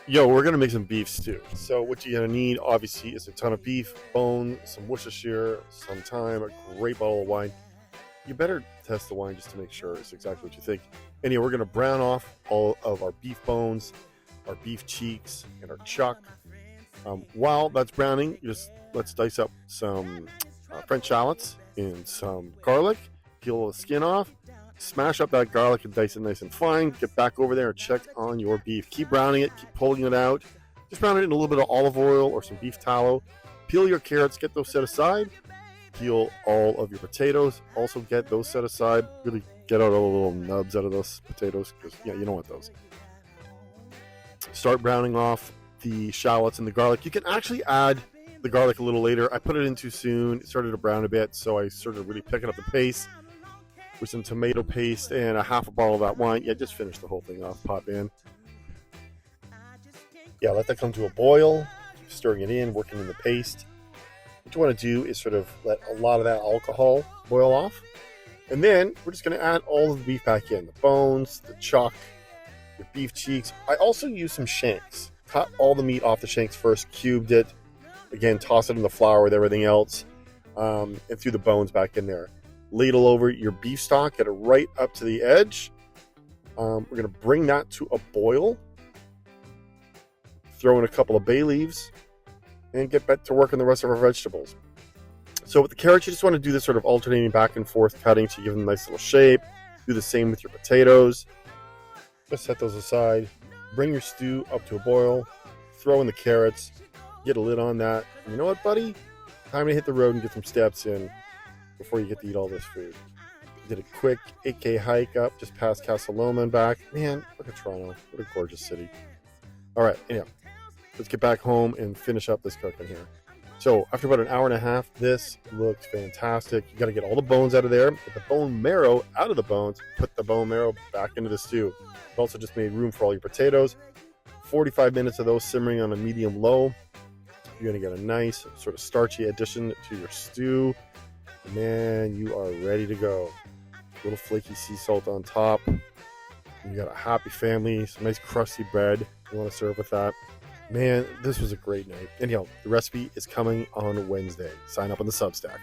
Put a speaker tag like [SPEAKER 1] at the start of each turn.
[SPEAKER 1] Yo, we're gonna make some beef stew. So what you're gonna need, obviously, is a ton of beef, bone, some Worcestershire, some thyme, a great bottle of wine. You better test the wine just to make sure it's exactly what you think. Anyway, we're gonna brown off all of our beef bones, our beef cheeks, and our chuck. While that's browning, let's dice up some French shallots and some garlic. Peel all the skin off. Smash up that garlic and dice it nice and fine. Get back over there and check on your beef. Keep browning it, keep pulling it out. Just brown it in a little bit of olive oil or some beef tallow. Peel your carrots, get those set aside. Peel all of your potatoes, also get those set aside. Really get out all the little nubs out of those potatoes, because you don't want those. Start browning off the shallots and the garlic. You can actually add the garlic a little later. I put it in too soon. It started to brown a bit, so I started really picking up the pace with some tomato paste and a half a bottle of that wine. Yeah, just finish the whole thing off, pot in. Yeah, let that come to a boil. Keep stirring it in, working in the paste. What you want to do is sort of let a lot of that alcohol boil off. And then we're just going to add all of the beef back in. The bones, the chuck, your beef cheeks. I also use some shanks. Cut all the meat off the shanks first, cubed it. Again, toss it in the flour with everything else. And threw the bones back in there. Ladle over your beef stock, get it right up to the edge. We're going to bring that to a boil. Throw in a couple of bay leaves and get back to work on the rest of our vegetables. So with the carrots, you just want to do this sort of alternating back and forth cutting to give them a nice little shape. Do the same with your potatoes. Just set those aside. Bring your stew up to a boil. Throw in the carrots. Get a lid on that. And you know what, buddy? Time to hit the road and get some steps in before you get to eat all this food. Did a quick 8K hike up just past Casa Loma and back. Man, look at Toronto. What a gorgeous city. All right, anyhow, let's get back home and finish up this cooking here. So after about an hour and a half, this looks fantastic. You got to get all the bones out of there. Get the bone marrow out of the bones. Put the bone marrow back into the stew. You've also just made room for all your potatoes. 45 minutes of those simmering on a medium low. You're going to get a nice sort of starchy addition to your stew. Man, you are ready to go. A little flaky sea salt on top. You got a happy family, some nice crusty bread you want to serve with that. Man, this was a great night. Anyhow, the recipe is coming on Wednesday. Sign up on the Substack.